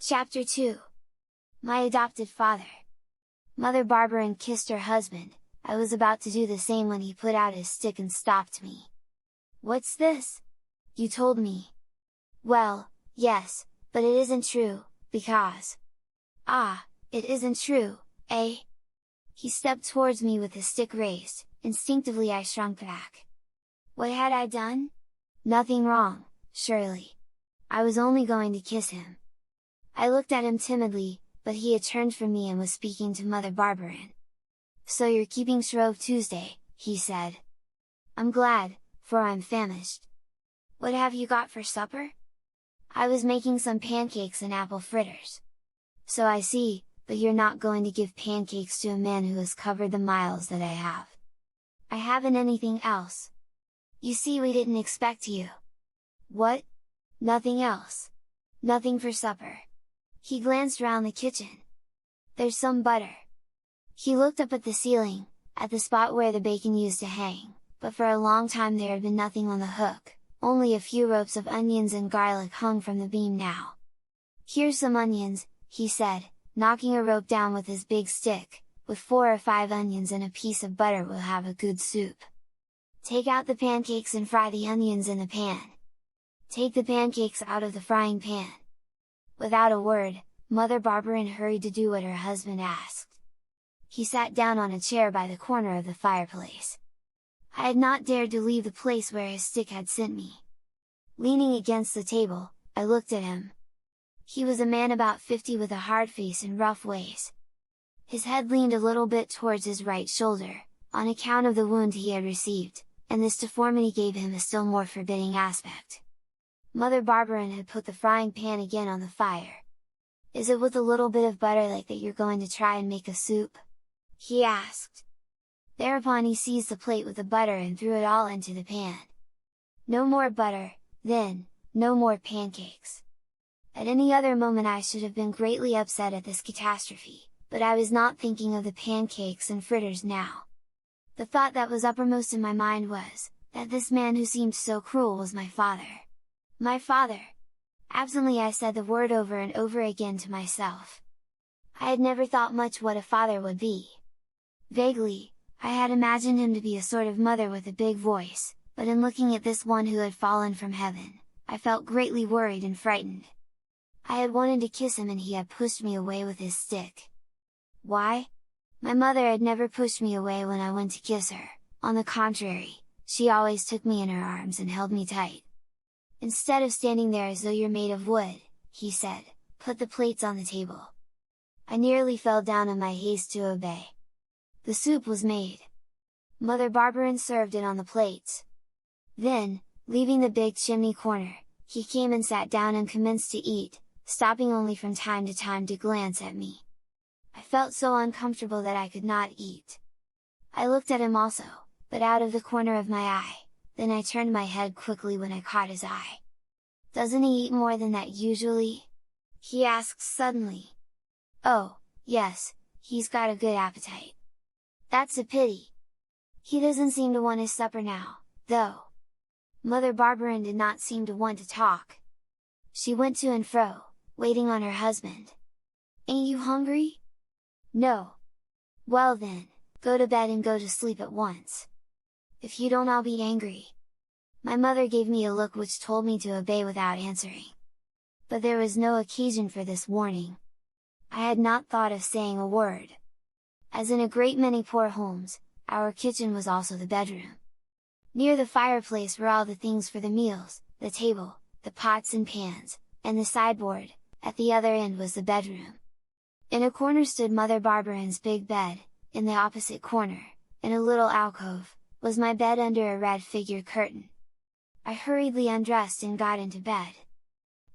Chapter 2. My adopted father. Mother Barberin kissed her husband. I was about to do the same when he put out his stick and stopped me. "What's this? You told me." "Well, yes, but it isn't true, because..." "Ah, it isn't true, eh?" He stepped towards me with his stick raised. Instinctively I shrunk back. What had I done? Nothing wrong, surely. I was only going to kiss him. I looked at him timidly, but he had turned from me and was speaking to Mother Barberin. "So you're keeping Shrove Tuesday," he said. "I'm glad, for I'm famished." "What have you got for supper?" "I was making some pancakes and apple fritters." "So I see, but you're not going to give pancakes to a man who has covered the miles that I have." "I haven't anything else." "You see, we didn't expect you." "What? Nothing else? Nothing for supper?" He glanced round the kitchen. "There's some butter." He looked up at the ceiling, at the spot where the bacon used to hang, but for a long time there had been nothing on the hook, only a few ropes of onions and garlic hung from the beam now. "Here's some onions," he said, knocking a rope down with his big stick. "With 4 or 5 onions and a piece of butter we'll have a good soup. Take out the pancakes and fry the onions in the pan. Take the pancakes out of the frying pan." Without a word, Mother Barberin hurried to do what her husband asked. He sat down on a chair by the corner of the fireplace. I had not dared to leave the place where his stick had sent me. Leaning against the table, I looked at him. He was a man about 50 with a hard face and rough ways. His head leaned a little bit towards his right shoulder, on account of the wound he had received, and this deformity gave him a still more forbidding aspect. Mother Barberin had put the frying pan again on the fire. "Is it with a little bit of butter like that you're going to try and make a soup?" he asked. Thereupon he seized the plate with the butter and threw it all into the pan. No more butter, then, no more pancakes! At any other moment I should have been greatly upset at this catastrophe, but I was not thinking of the pancakes and fritters now. The thought that was uppermost in my mind was, that this man who seemed so cruel was my father. My father! Absently I said the word over and over again to myself. I had never thought much what a father would be. Vaguely, I had imagined him to be a sort of mother with a big voice, but in looking at this one who had fallen from heaven, I felt greatly worried and frightened. I had wanted to kiss him and he had pushed me away with his stick. Why? My mother had never pushed me away when I went to kiss her, on the contrary, she always took me in her arms and held me tight. "Instead of standing there as though you're made of wood," he said, "put the plates on the table." I nearly fell down in my haste to obey. The soup was made. Mother Barberin served it on the plates. Then, leaving the big chimney corner, he came and sat down and commenced to eat, stopping only from time to time to glance at me. I felt so uncomfortable that I could not eat. I looked at him also, but out of the corner of my eye, then I turned my head quickly when I caught his eye. "Doesn't he eat more than that usually?" he asked suddenly. "Oh, yes, he's got a good appetite." "That's a pity. He doesn't seem to want his supper now, though." Mother Barberin did not seem to want to talk. She went to and fro, waiting on her husband. "Ain't you hungry?" "No." "Well then, go to bed and go to sleep at once. If you don't I'll be angry." My mother gave me a look which told me to obey without answering. But there was no occasion for this warning. I had not thought of saying a word. As in a great many poor homes, our kitchen was also the bedroom. Near the fireplace were all the things for the meals, the table, the pots and pans, and the sideboard. At the other end was the bedroom. In a corner stood Mother Barberin's big bed, in the opposite corner, in a little alcove, was my bed under a red figured curtain. I hurriedly undressed and got into bed.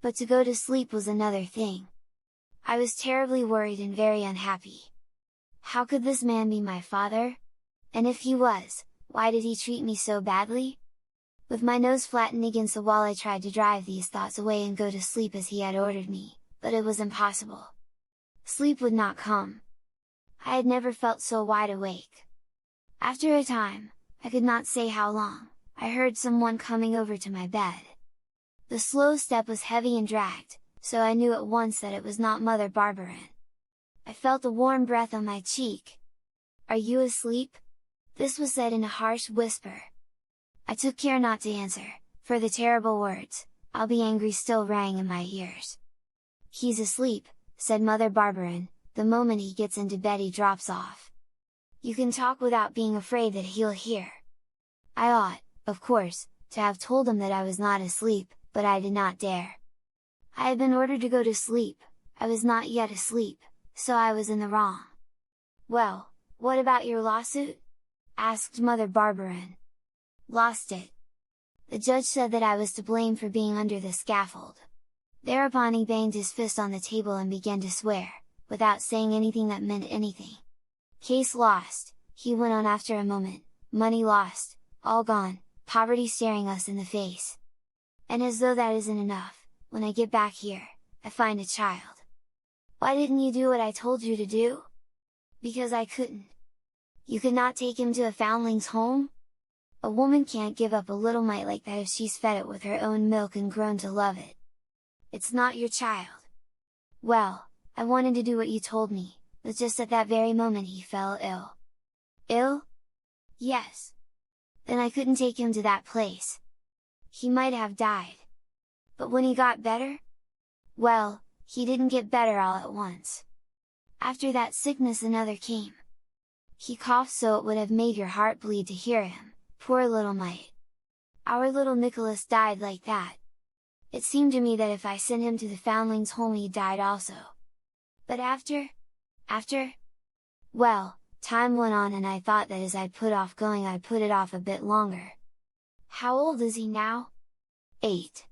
But to go to sleep was another thing. I was terribly worried and very unhappy. How could this man be my father? And if he was, why did he treat me so badly? With my nose flattened against the wall I tried to drive these thoughts away and go to sleep as he had ordered me, but it was impossible. Sleep would not come. I had never felt so wide awake. After a time, I could not say how long, I heard someone coming over to my bed. The slow step was heavy and dragged, so I knew at once that it was not Mother Barberin. I felt a warm breath on my cheek. "Are you asleep?" This was said in a harsh whisper. I took care not to answer, for the terrible words, "I'll be angry," still rang in my ears. "He's asleep," said Mother Barberin, "the moment he gets into bed he drops off. You can talk without being afraid that he'll hear." I ought, of course, to have told him that I was not asleep, but I did not dare. I had been ordered to go to sleep, I was not yet asleep, so I was in the wrong. "Well, what about your lawsuit?" asked Mother Barberin. "Lost it. The judge said that I was to blame for being under the scaffold." Thereupon he banged his fist on the table and began to swear, without saying anything that meant anything. "Case lost," he went on after a moment, "money lost, all gone, poverty staring us in the face. And as though that isn't enough, when I get back here, I find a child. Why didn't you do what I told you to do?" "Because I couldn't." "You could not take him to a foundling's home? A woman can't give up a little mite like that if she's fed it with her own milk and grown to love it. It's not your child." "Well, I wanted to do what you told me, but just at that very moment he fell ill." "Ill?" "Yes. Then I couldn't take him to that place. He might have died. But when he got better? Well, he didn't get better all at once. After that sickness another came. He coughed so it would have made your heart bleed to hear him, poor little mite. Our little Nicholas died like that. It seemed to me that if I sent him to the foundling's home he died also. But after? Well, time went on and I thought that as I'd put off going I'd put it off a bit longer." "How old is he now?" 8.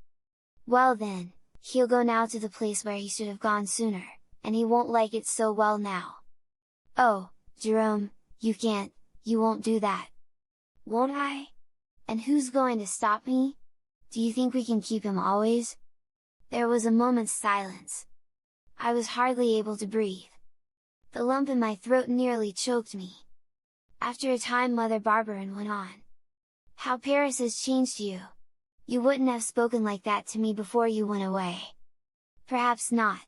"Well then, he'll go now to the place where he should have gone sooner, and he won't like it so well now." "Oh, Jerome, you won't do that." "Won't I? And who's going to stop me? Do you think we can keep him always?" There was a moment's silence. I was hardly able to breathe. The lump in my throat nearly choked me. After a time Mother Barberin went on. "How Paris has changed you! You wouldn't have spoken like that to me before you went away." "Perhaps not.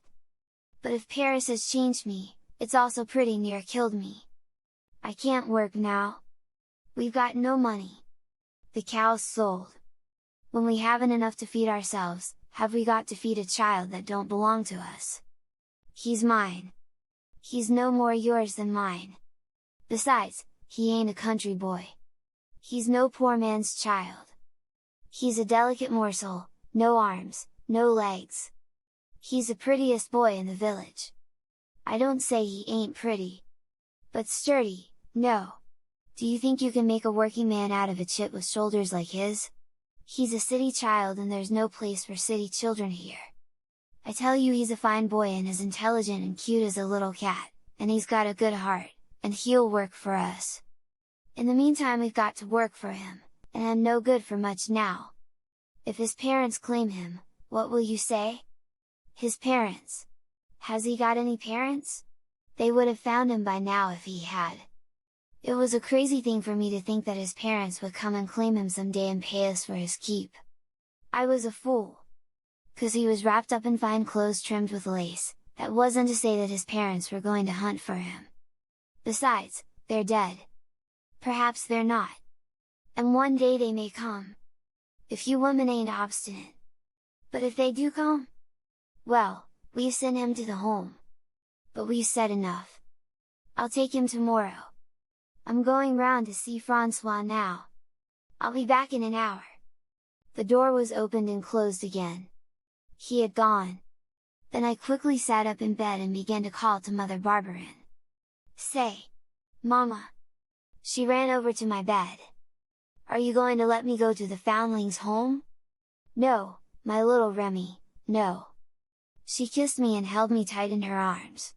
But if Paris has changed me, it's also pretty near killed me. I can't work now. We've got no money. The cow's sold. When we haven't enough to feed ourselves, have we got to feed a child that don't belong to us? He's mine. He's no more yours than mine. Besides, he ain't a country boy. He's no poor man's child. He's a delicate morsel, no arms, no legs. He's the prettiest boy in the village. I don't say he ain't pretty. But sturdy, no. Do you think you can make a working man out of a chit with shoulders like his? He's a city child and there's no place for city children here. I tell you he's a fine boy and as intelligent and cute as a little cat, and he's got a good heart, and he'll work for us. In the meantime we've got to work for him, and I'm no good for much now. If his parents claim him, what will you say?" "His parents? Has he got any parents? They would have found him by now if he had." It was a crazy thing for me to think that his parents would come and claim him someday and pay us for his keep. I was a fool! 'Cause he was wrapped up in fine clothes trimmed with lace, that wasn't to say that his parents were going to hunt for him. Besides, they're dead. Perhaps they're not. And one day they may come. If you women ain't obstinate. But if they do come? Well, we've sent him to the home. But we've said enough. I'll take him tomorrow. I'm going round to see Francois now. I'll be back in an hour." The door was opened and closed again. He had gone. Then I quickly sat up in bed and began to call to Mother Barberin. "Say! Mama!" She ran over to my bed. "Are you going to let me go to the foundling's home?" "No, my little Remi, no." She kissed me and held me tight in her arms.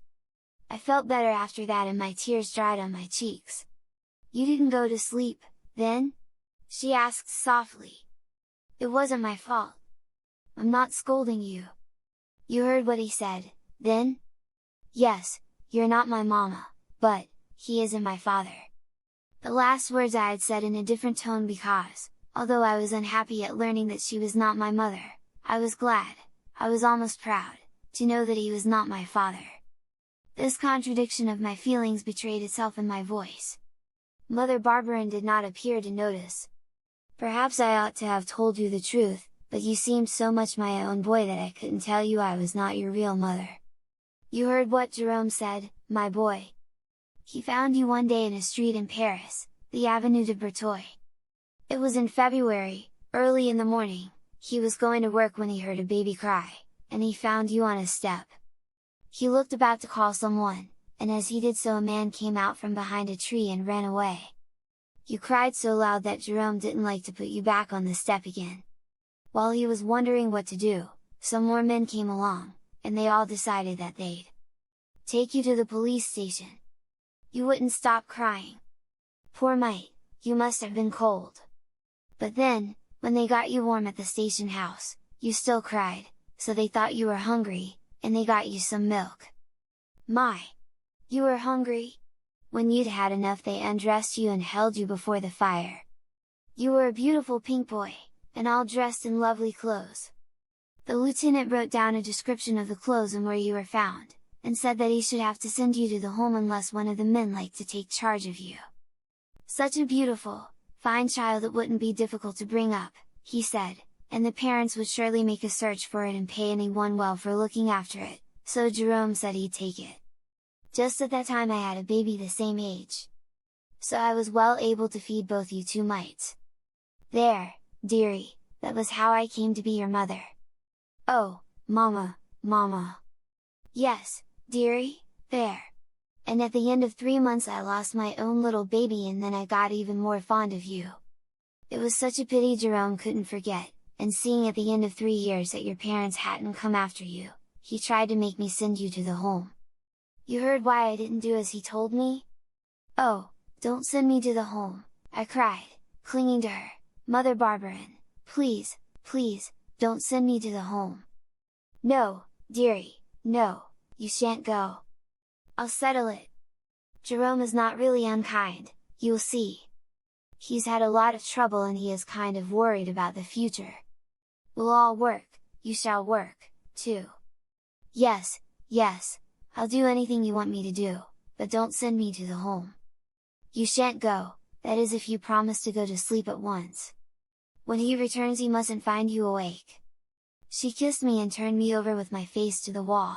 I felt better after that and my tears dried on my cheeks. "You didn't go to sleep, then?" she asked softly. "It wasn't my fault. I'm not scolding you. You heard what he said, then?" "Yes, you're not my mama, but, he isn't my father." The last words I had said in a different tone because, although I was unhappy at learning that she was not my mother, I was glad, I was almost proud, to know that he was not my father. This contradiction of my feelings betrayed itself in my voice. Mother Barberin did not appear to notice. Perhaps I ought to have told you the truth, but you seemed so much my own boy that I couldn't tell you I was not your real mother. You heard what Jerome said, my boy. He found you one day in a street in Paris, the Avenue de Breteuil. It was in February, early in the morning, he was going to work when he heard a baby cry, and he found you on a step. He looked about to call someone, and as he did so a man came out from behind a tree and ran away. You cried so loud that Jerome didn't like to put you back on the step again. While he was wondering what to do, some more men came along, and they all decided that they'd take you to the police station. You wouldn't stop crying. Poor mite, you must have been cold. But then, when they got you warm at the station house, you still cried, so they thought you were hungry, and they got you some milk. My! You were hungry? When you'd had enough they undressed you and held you before the fire. You were a beautiful pink boy, and all dressed in lovely clothes. The lieutenant wrote down a description of the clothes and where you were found, and said that he should have to send you to the home unless one of the men liked to take charge of you. Such a beautiful, fine child it wouldn't be difficult to bring up, he said, and the parents would surely make a search for it and pay anyone well for looking after it, so Jerome said he'd take it. Just at that time I had a baby the same age. So I was well able to feed both you two mites. There, dearie, that was how I came to be your mother. Oh, mama, mama! Yes, dearie, there! And at the end of 3 months I lost my own little baby and then I got even more fond of you. It was such a pity Jerome couldn't forget, and seeing at the end of 3 years that your parents hadn't come after you, he tried to make me send you to the home. You heard why I didn't do as he told me? Oh, don't send me to the home, I cried, clinging to her, Mother Barberin, please, please, don't send me to the home. No, dearie, no, you shan't go. I'll settle it. Jerome is not really unkind, you'll see. He's had a lot of trouble and he is kind of worried about the future. We'll all work, you shall work, too. Yes, yes, I'll do anything you want me to do, but don't send me to the home. You shan't go, that is if you promise to go to sleep at once. When he returns he mustn't find you awake. She kissed me and turned me over with my face to the wall.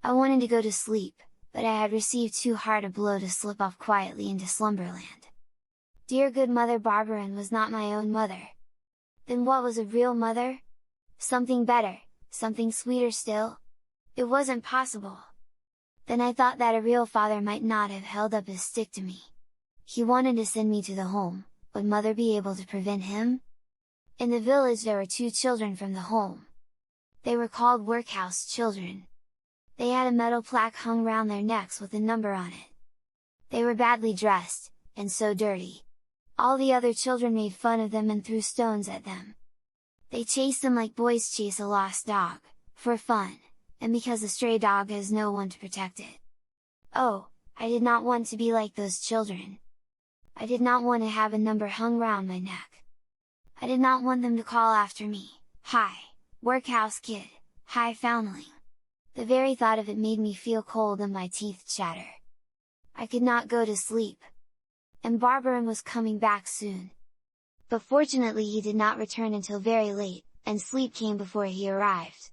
I wanted to go to sleep, but I had received too hard a blow to slip off quietly into slumberland. Dear good Mother Barberin was not my own mother. Then what was a real mother? Something better, something sweeter still? It wasn't possible! Then I thought that a real father might not have held up his stick to me. He wanted to send me to the home, would mother be able to prevent him? In the village there were 2 children from the home. They were called workhouse children. They had a metal plaque hung round their necks with a number on it. They were badly dressed, and so dirty. All the other children made fun of them and threw stones at them. They chased them like boys chase a lost dog, for fun, and because a stray dog has no one to protect it. Oh, I did not want to be like those children. I did not want to have a number hung round my neck. I did not want them to call after me, "Hi, workhouse kid, hi foundling!" The very thought of it made me feel cold and my teeth chatter. I could not go to sleep. And Barberin was coming back soon. But fortunately he did not return until very late, and sleep came before he arrived.